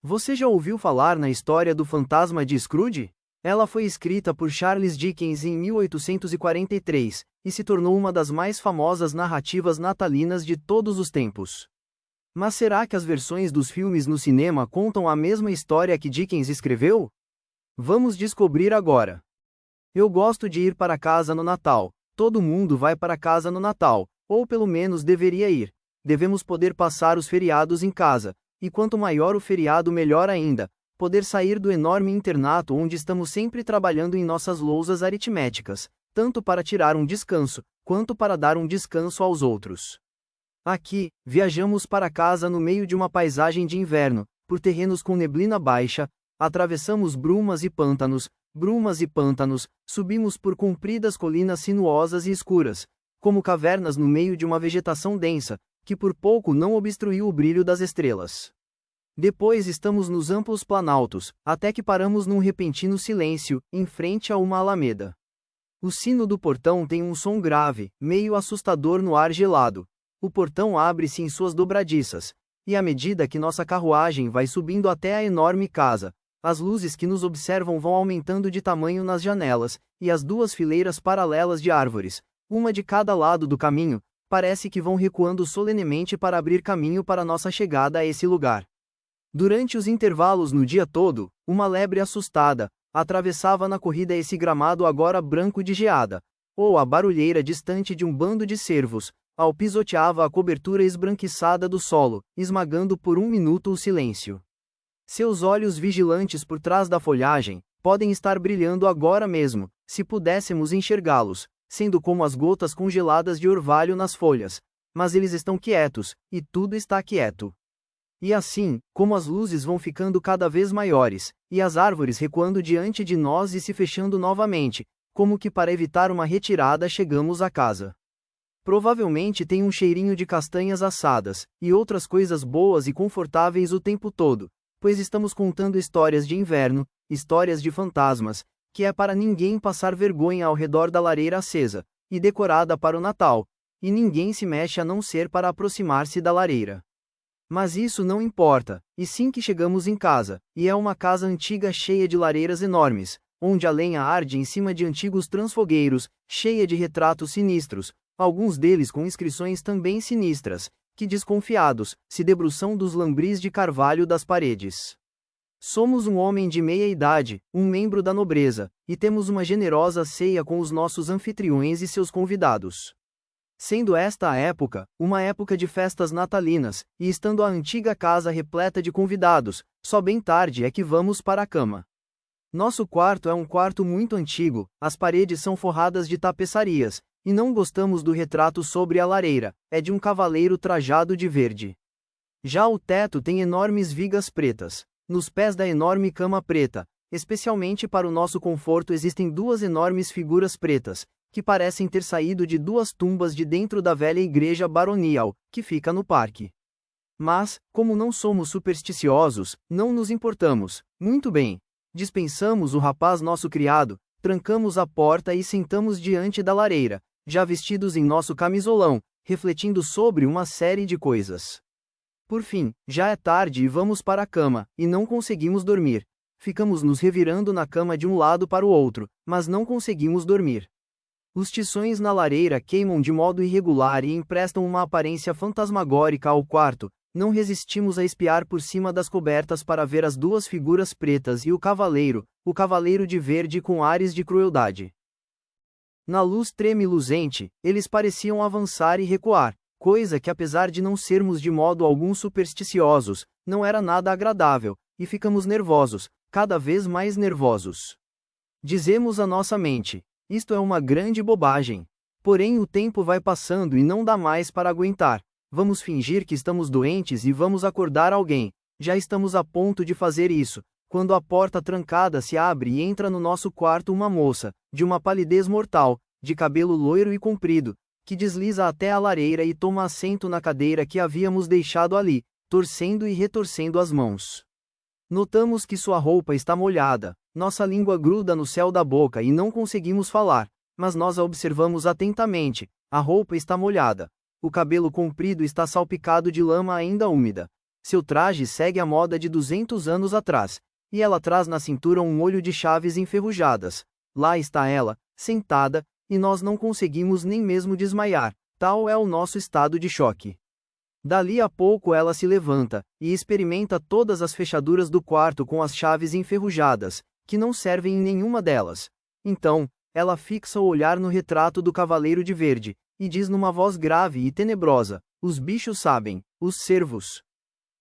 Você já ouviu falar na história do fantasma de Scrooge? Ela foi escrita por Charles Dickens em 1843, e se tornou uma das mais famosas narrativas natalinas de todos os tempos. Mas será que as versões dos filmes no cinema contam a mesma história que Dickens escreveu? Vamos descobrir agora. Eu gosto de ir para casa no Natal. Todo mundo vai para casa no Natal, ou pelo menos deveria ir. Devemos poder passar os feriados em casa, e quanto maior o feriado melhor ainda, poder sair do enorme internato onde estamos sempre trabalhando em nossas lousas aritméticas, tanto para tirar um descanso, quanto para dar um descanso aos outros. Aqui, viajamos para casa no meio de uma paisagem de inverno, por terrenos com neblina baixa, atravessamos brumas e pântanos, subimos por compridas colinas sinuosas e escuras, como cavernas no meio de uma vegetação densa, que por pouco não obstruiu o brilho das estrelas. Depois estamos nos amplos planaltos, até que paramos num repentino silêncio, em frente a uma alameda. O sino do portão tem um som grave, meio assustador no ar gelado. O portão abre-se em suas dobradiças, e à medida que nossa carruagem vai subindo até a enorme casa, as luzes que nos observam vão aumentando de tamanho nas janelas, e as duas fileiras paralelas de árvores, uma de cada lado do caminho, parece que vão recuando solenemente para abrir caminho para nossa chegada a esse lugar. Durante os intervalos no dia todo, uma lebre assustada atravessava na corrida esse gramado agora branco de geada, ou a barulheira distante de um bando de cervos, ao pisoteava a cobertura esbranquiçada do solo, esmagando por um minuto o silêncio. Seus olhos vigilantes por trás da folhagem podem estar brilhando agora mesmo, se pudéssemos enxergá-los, sendo como as gotas congeladas de orvalho nas folhas, mas eles estão quietos, e tudo está quieto. E assim, como as luzes vão ficando cada vez maiores, e as árvores recuando diante de nós e se fechando novamente, como que para evitar uma retirada chegamos à casa. Provavelmente tem um cheirinho de castanhas assadas, e outras coisas boas e confortáveis o tempo todo, pois estamos contando histórias de inverno, histórias de fantasmas, que é para ninguém passar vergonha ao redor da lareira acesa, e decorada para o Natal, e ninguém se mexe a não ser para aproximar-se da lareira. Mas isso não importa, e sim que chegamos em casa, e é uma casa antiga cheia de lareiras enormes, onde a lenha arde em cima de antigos transfogueiros, cheia de retratos sinistros, alguns deles com inscrições também sinistras, que desconfiados, se debruçam dos lambris de carvalho das paredes. Somos um homem de meia idade, um membro da nobreza, e temos uma generosa ceia com os nossos anfitriões e seus convidados. Sendo esta a época, uma época de festas natalinas, e estando a antiga casa repleta de convidados, só bem tarde é que vamos para a cama. Nosso quarto é um quarto muito antigo, as paredes são forradas de tapeçarias, e não gostamos do retrato sobre a lareira, é de um cavaleiro trajado de verde. Já o teto tem enormes vigas pretas. Nos pés da enorme cama preta, especialmente para o nosso conforto, existem duas enormes figuras pretas, que parecem ter saído de duas tumbas de dentro da velha igreja baronial, que fica no parque. Mas, como não somos supersticiosos, não nos importamos. Muito bem. Dispensamos o rapaz nosso criado, trancamos a porta e sentamos diante da lareira, já vestidos em nosso camisolão, refletindo sobre uma série de coisas. Por fim, já é tarde e vamos para a cama, e não conseguimos dormir. Ficamos nos revirando na cama de um lado para o outro, mas não conseguimos dormir. Os tições na lareira queimam de modo irregular e emprestam uma aparência fantasmagórica ao quarto. Não resistimos a espiar por cima das cobertas para ver as duas figuras pretas e o cavaleiro de verde com ares de crueldade. Na luz tremiluzente, eles pareciam avançar e recuar, coisa que, apesar de não sermos de modo algum supersticiosos, não era nada agradável, e ficamos nervosos, cada vez mais nervosos. Dizemos à nossa mente: isto é uma grande bobagem. Porém o tempo vai passando e não dá mais para aguentar. Vamos fingir que estamos doentes e vamos acordar alguém. Já estamos a ponto de fazer isso, quando a porta trancada se abre e entra no nosso quarto uma moça, de uma palidez mortal, de cabelo loiro e comprido, que desliza até a lareira e toma assento na cadeira que havíamos deixado ali, torcendo e retorcendo as mãos. Notamos que sua roupa está molhada, nossa língua gruda no céu da boca e não conseguimos falar, mas nós a observamos atentamente. A roupa está molhada. O cabelo comprido está salpicado de lama ainda úmida. Seu traje segue a moda de 200 anos atrás, e ela traz na cintura um molho de chaves enferrujadas. Lá está ela, sentada, e nós não conseguimos nem mesmo desmaiar, tal é o nosso estado de choque. Dali a pouco ela se levanta, e experimenta todas as fechaduras do quarto com as chaves enferrujadas, que não servem em nenhuma delas. Então, ela fixa o olhar no retrato do Cavaleiro de Verde, e diz numa voz grave e tenebrosa: os bichos sabem, os cervos.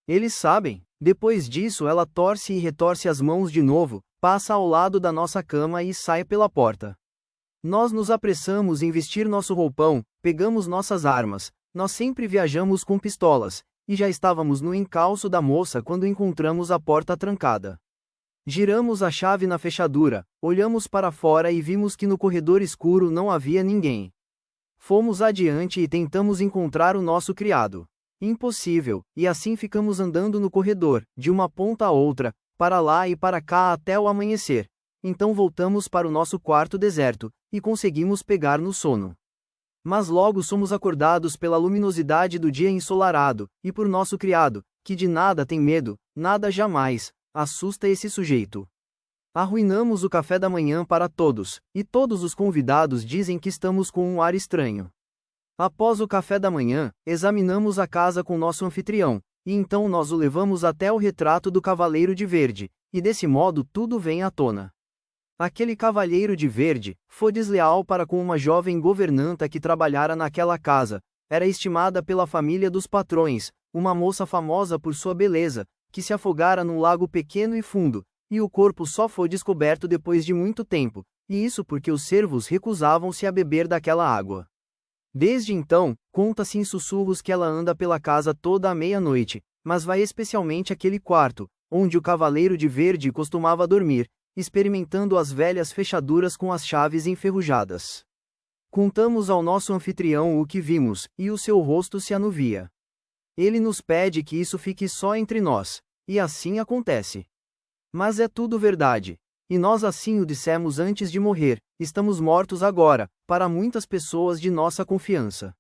Eles sabem. Depois disso ela torce e retorce as mãos de novo, passa ao lado da nossa cama e sai pela porta. Nós nos apressamos em vestir nosso roupão, pegamos nossas armas, nós sempre viajamos com pistolas, e já estávamos no encalço da moça quando encontramos a porta trancada. Giramos a chave na fechadura, olhamos para fora e vimos que no corredor escuro não havia ninguém. Fomos adiante e tentamos encontrar o nosso criado. Impossível, e assim ficamos andando no corredor, de uma ponta a outra, para lá e para cá até o amanhecer. Então voltamos para o nosso quarto deserto, e conseguimos pegar no sono. Mas logo somos acordados pela luminosidade do dia ensolarado, e por nosso criado, que de nada tem medo, nada jamais, assusta esse sujeito. Arruinamos o café da manhã para todos, e todos os convidados dizem que estamos com um ar estranho. Após o café da manhã, examinamos a casa com nosso anfitrião, e então nós o levamos até o retrato do Cavaleiro de Verde, e desse modo tudo vem à tona. Aquele Cavalheiro de Verde foi desleal para com uma jovem governanta que trabalhara naquela casa, era estimada pela família dos patrões, uma moça famosa por sua beleza, que se afogara num lago pequeno e fundo, e o corpo só foi descoberto depois de muito tempo, e isso porque os cervos recusavam-se a beber daquela água. Desde então, conta-se em sussurros que ela anda pela casa toda à meia-noite, mas vai especialmente àquele quarto, onde o Cavaleiro de Verde costumava dormir, experimentando as velhas fechaduras com as chaves enferrujadas. Contamos ao nosso anfitrião o que vimos, e o seu rosto se anuvia. Ele nos pede que isso fique só entre nós, e assim acontece. Mas é tudo verdade. E nós assim o dissemos antes de morrer, estamos mortos agora, para muitas pessoas de nossa confiança.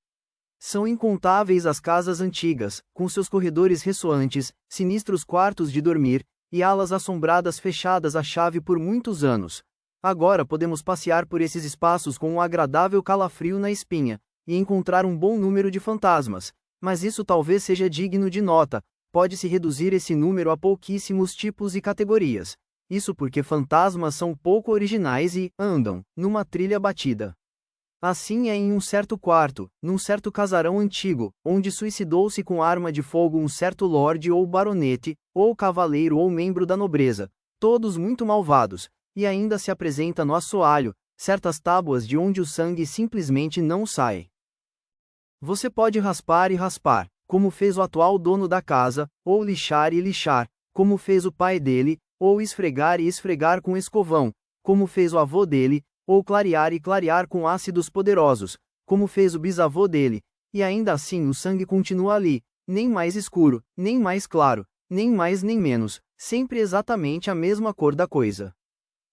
São incontáveis as casas antigas, com seus corredores ressoantes, sinistros quartos de dormir, e alas assombradas fechadas à chave por muitos anos. Agora podemos passear por esses espaços com um agradável calafrio na espinha, e encontrar um bom número de fantasmas, mas isso talvez seja digno de nota, pode-se reduzir esse número a pouquíssimos tipos e categorias. Isso porque fantasmas são pouco originais e andam numa trilha batida. Assim é em um certo quarto, num certo casarão antigo, onde suicidou-se com arma de fogo um certo lorde ou baronete, ou cavaleiro ou membro da nobreza, todos muito malvados, e ainda se apresenta no assoalho, certas tábuas de onde o sangue simplesmente não sai. Você pode raspar e raspar, como fez o atual dono da casa, ou lixar e lixar, como fez o pai dele, ou esfregar e esfregar com escovão, como fez o avô dele, ou clarear e clarear com ácidos poderosos, como fez o bisavô dele, e ainda assim o sangue continua ali, nem mais escuro, nem mais claro, nem mais nem menos, sempre exatamente a mesma cor da coisa.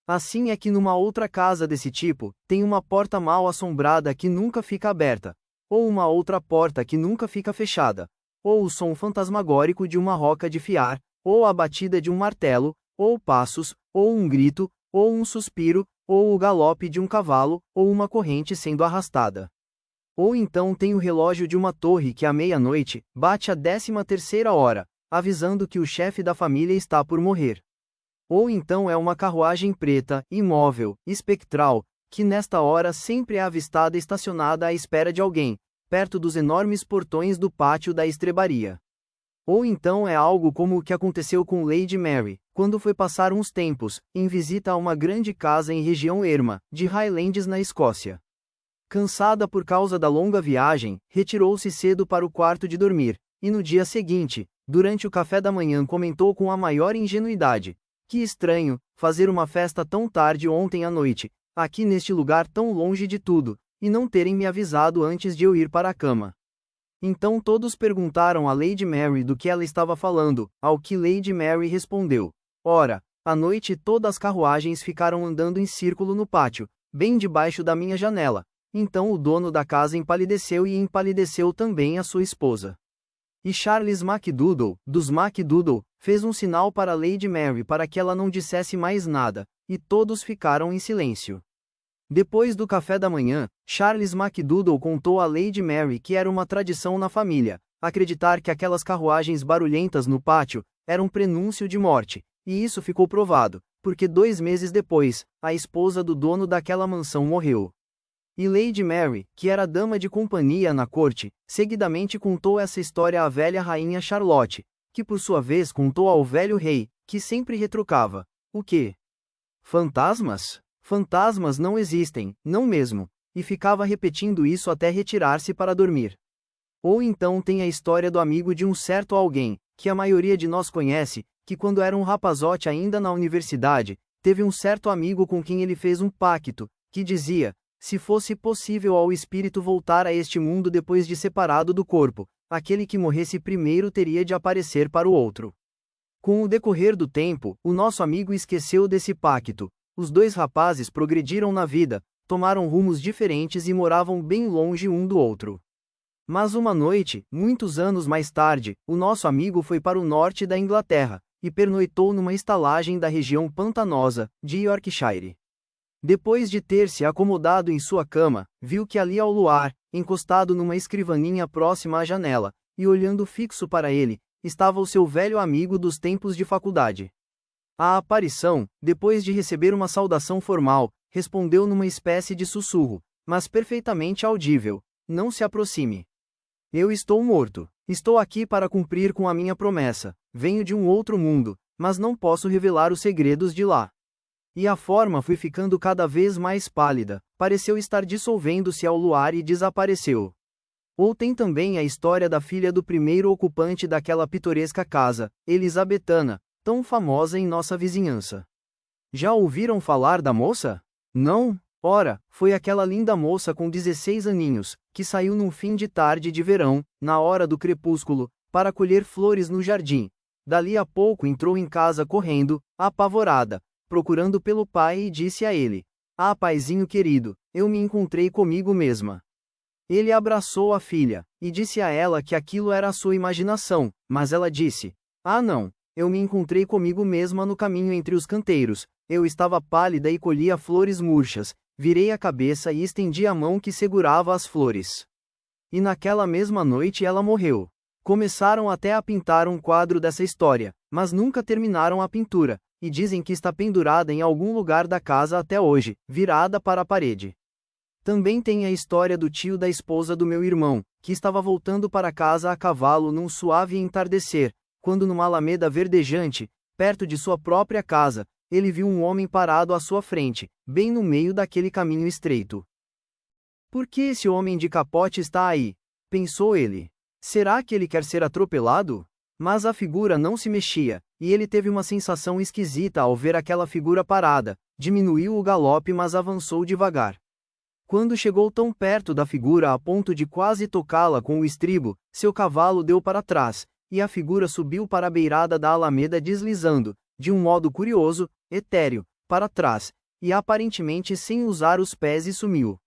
Assim é que numa outra casa desse tipo, tem uma porta mal assombrada que nunca fica aberta, ou uma outra porta que nunca fica fechada, ou o som fantasmagórico de uma roca de fiar, ou a batida de um martelo, ou passos, ou um grito, ou um suspiro, ou o galope de um cavalo, ou uma corrente sendo arrastada. Ou então tem o relógio de uma torre que à meia-noite, bate a 13ª hora, avisando que o chefe da família está por morrer. Ou então é uma carruagem preta, imóvel, espectral, que nesta hora sempre é avistada estacionada à espera de alguém, perto dos enormes portões do pátio da estrebaria. Ou então é algo como o que aconteceu com Lady Mary, quando foi passar uns tempos, em visita a uma grande casa em região erma, de Highlands na Escócia. Cansada por causa da longa viagem, retirou-se cedo para o quarto de dormir, e no dia seguinte, durante o café da manhã comentou com a maior ingenuidade: que estranho, fazer uma festa tão tarde ontem à noite, aqui neste lugar tão longe de tudo, e não terem me avisado antes de eu ir para a cama. Então todos perguntaram a Lady Mary do que ela estava falando, ao que Lady Mary respondeu: ora, à noite todas as carruagens ficaram andando em círculo no pátio, bem debaixo da minha janela. Então o dono da casa empalideceu e empalideceu também a sua esposa. E Charles MacDoodle, dos MacDoodle, fez um sinal para Lady Mary para que ela não dissesse mais nada, e todos ficaram em silêncio. Depois do café da manhã, Charles MacDoodle contou a Lady Mary que era uma tradição na família, acreditar que aquelas carruagens barulhentas no pátio eram prenúncio de morte, e isso ficou provado, porque 2 meses depois, a esposa do dono daquela mansão morreu. E Lady Mary, que era dama de companhia na corte, seguidamente contou essa história à velha rainha Charlotte, que por sua vez contou ao velho rei, que sempre retrucava: o quê? Fantasmas? Fantasmas não existem, não mesmo, e ficava repetindo isso até retirar-se para dormir. Ou então tem a história do amigo de um certo alguém, que a maioria de nós conhece, que quando era um rapazote ainda na universidade, teve um certo amigo com quem ele fez um pacto, que dizia: se fosse possível ao espírito voltar a este mundo depois de separado do corpo, aquele que morresse primeiro teria de aparecer para o outro. Com o decorrer do tempo, o nosso amigo esqueceu desse pacto. Os 2 rapazes progrediram na vida, tomaram rumos diferentes e moravam bem longe um do outro. Mas uma noite, muitos anos mais tarde, o nosso amigo foi para o norte da Inglaterra, e pernoitou numa estalagem da região pantanosa, de Yorkshire. Depois de ter se acomodado em sua cama, viu que ali ao luar, encostado numa escrivaninha próxima à janela, e olhando fixo para ele, estava o seu velho amigo dos tempos de faculdade. A aparição, depois de receber uma saudação formal, respondeu numa espécie de sussurro, mas perfeitamente audível: não se aproxime. Eu estou morto. Estou aqui para cumprir com a minha promessa. Venho de um outro mundo, mas não posso revelar os segredos de lá. E a forma foi ficando cada vez mais pálida, pareceu estar dissolvendo-se ao luar e desapareceu. Ou tem também a história da filha do primeiro ocupante daquela pitoresca casa, Elisabetana, tão famosa em nossa vizinhança. Já ouviram falar da moça? Não? Ora, foi aquela linda moça com 16 aninhos, que saiu num fim de tarde de verão, na hora do crepúsculo, para colher flores no jardim. Dali a pouco entrou em casa correndo, apavorada, procurando pelo pai e disse a ele: ah, paizinho querido, eu me encontrei comigo mesma. Ele abraçou a filha, e disse a ela que aquilo era a sua imaginação, mas ela disse: ah não, eu me encontrei comigo mesma no caminho entre os canteiros, eu estava pálida e colhia flores murchas, virei a cabeça e estendi a mão que segurava as flores. E naquela mesma noite ela morreu. Começaram até a pintar um quadro dessa história, mas nunca terminaram a pintura, e dizem que está pendurada em algum lugar da casa até hoje, virada para a parede. Também tem a história do tio da esposa do meu irmão, que estava voltando para casa a cavalo num suave entardecer, quando numa alameda verdejante, perto de sua própria casa, ele viu um homem parado à sua frente, bem no meio daquele caminho estreito. Por que esse homem de capote está aí? Pensou ele. Será que ele quer ser atropelado? Mas a figura não se mexia, e ele teve uma sensação esquisita ao ver aquela figura parada, diminuiu o galope mas avançou devagar. Quando chegou tão perto da figura a ponto de quase tocá-la com o estribo, seu cavalo deu para trás, e a figura subiu para a beirada da alameda deslizando, de um modo curioso, etéreo, para trás, e aparentemente sem usar os pés e sumiu.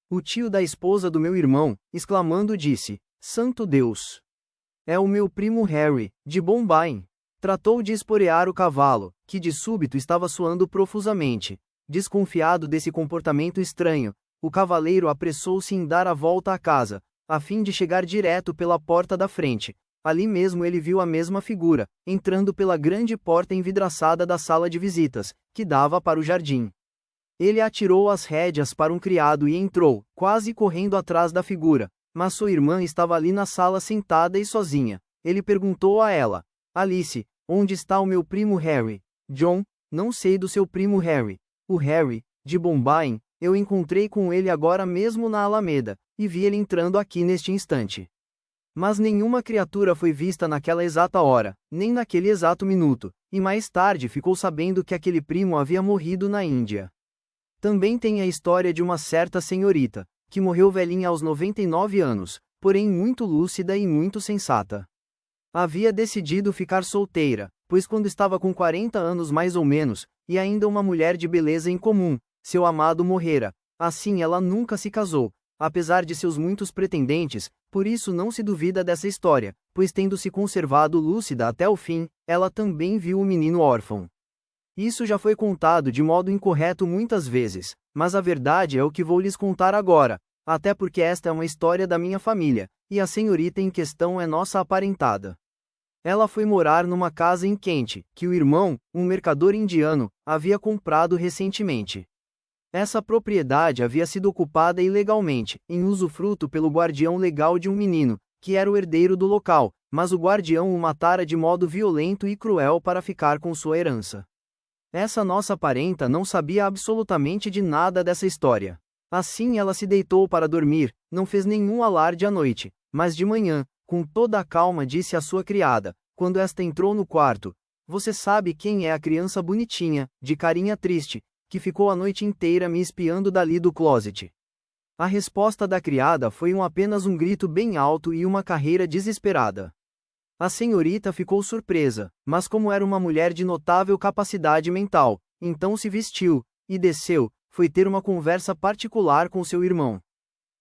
O tio da esposa do meu irmão, exclamando disse: Santo Deus! É o meu primo Harry, de Bombay. Tratou de esporear o cavalo, que de súbito estava suando profusamente. Desconfiado desse comportamento estranho, o cavaleiro apressou-se em dar a volta à casa, a fim de chegar direto pela porta da frente. Ali mesmo ele viu a mesma figura, entrando pela grande porta envidraçada da sala de visitas, que dava para o jardim. Ele atirou as rédeas para um criado e entrou, quase correndo atrás da figura, mas sua irmã estava ali na sala sentada e sozinha. Ele perguntou a ela: Alice, onde está o meu primo Harry? John, não sei do seu primo Harry. O Harry, de Bombay, eu encontrei com ele agora mesmo na Alameda, e vi ele entrando aqui neste instante. Mas nenhuma criatura foi vista naquela exata hora, nem naquele exato minuto, e mais tarde ficou sabendo que aquele primo havia morrido na Índia. Também tem a história de uma certa senhorita, que morreu velhinha aos 99 anos, porém muito lúcida e muito sensata. Havia decidido ficar solteira, pois quando estava com 40 anos mais ou menos, e ainda uma mulher de beleza incomum, seu amado morrera. Assim ela nunca se casou, apesar de seus muitos pretendentes, Por isso não se duvida dessa história, pois tendo se conservado lúcida até o fim, ela também viu o menino órfão. Isso já foi contado de modo incorreto muitas vezes, mas a verdade é o que vou lhes contar agora, até porque esta é uma história da minha família, e a senhorita em questão é nossa aparentada. Ela foi morar numa casa em Kent, que o irmão, um mercador indiano, havia comprado recentemente. Essa propriedade havia sido ocupada ilegalmente, em usufruto pelo guardião legal de um menino, que era o herdeiro do local, mas o guardião o matara de modo violento e cruel para ficar com sua herança. Essa nossa parenta não sabia absolutamente de nada dessa história. Assim ela se deitou para dormir, não fez nenhum alarde à noite, mas de manhã, com toda a calma disse à sua criada, quando esta entrou no quarto: "Você sabe quem é a criança bonitinha, de carinha triste, que ficou a noite inteira me espiando dali do closet?" A resposta da criada foi apenas um grito bem alto e uma carreira desesperada. A senhorita ficou surpresa, mas como era uma mulher de notável capacidade mental, então se vestiu, e desceu, foi ter uma conversa particular com seu irmão.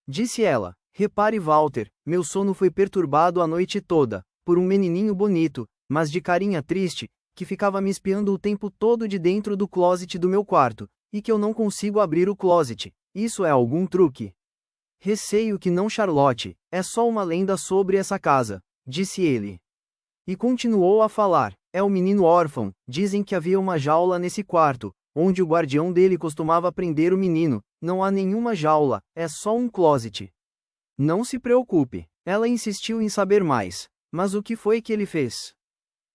Disse ela: "Repare, Walter, meu sono foi perturbado a noite toda, por um menininho bonito, mas de carinha triste, que ficava me espiando o tempo todo de dentro do closet do meu quarto, e que eu não consigo abrir o closet. Isso é algum truque?" "Receio que não, Charlotte, é só uma lenda sobre essa casa", disse ele. E continuou a falar: "É o menino órfão, dizem que havia uma jaula nesse quarto, onde o guardião dele costumava prender o menino. Não há nenhuma jaula, é só um closet." "Não se preocupe." Ela insistiu em saber mais. "Mas o que foi que ele fez?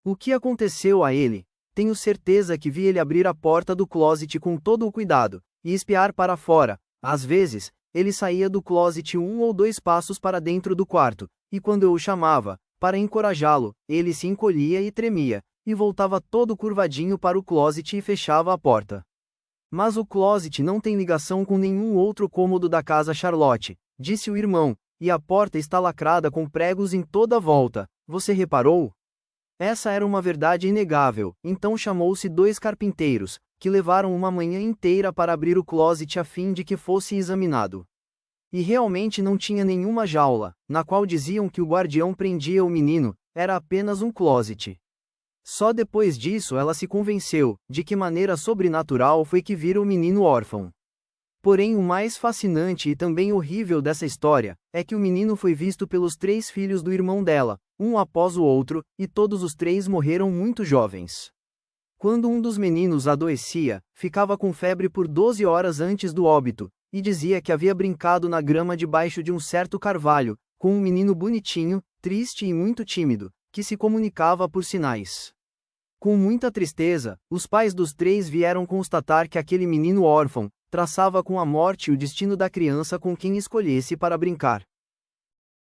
O que aconteceu a ele?" "Tenho certeza que vi ele abrir a porta do closet com todo o cuidado, e espiar para fora. Às vezes, ele saía do closet 1 ou 2 passos para dentro do quarto, e quando eu o chamava, para encorajá-lo, ele se encolhia e tremia, e voltava todo curvadinho para o closet e fechava a porta." "Mas o closet não tem ligação com nenhum outro cômodo da casa, Charlotte", disse o irmão, "e a porta está lacrada com pregos em toda a volta. Você reparou?" Essa era uma verdade inegável, então chamou-se 2 carpinteiros, que levaram uma manhã inteira para abrir o closet a fim de que fosse examinado. E realmente não tinha nenhuma jaula, na qual diziam que o guardião prendia o menino, era apenas um closet. Só depois disso ela se convenceu, de que maneira sobrenatural foi que vira o menino órfão. Porém o mais fascinante e também horrível dessa história, é que o menino foi visto pelos 3 filhos do irmão dela, um após o outro, e todos os 3 morreram muito jovens. Quando um dos meninos adoecia, ficava com febre por 12 horas antes do óbito, e dizia que havia brincado na grama debaixo de um certo carvalho, com um menino bonitinho, triste e muito tímido, que se comunicava por sinais. Com muita tristeza, os pais dos 3 vieram constatar que aquele menino órfão traçava com a morte o destino da criança com quem escolhesse para brincar.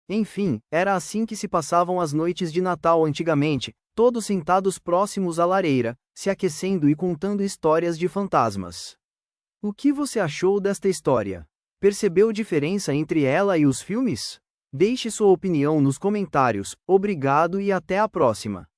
Enfim, era assim que se passavam as noites de Natal antigamente, todos sentados próximos à lareira, se aquecendo e contando histórias de fantasmas. O que você achou desta história? Percebeu diferença entre ela e os filmes? Deixe sua opinião nos comentários. Obrigado e até a próxima.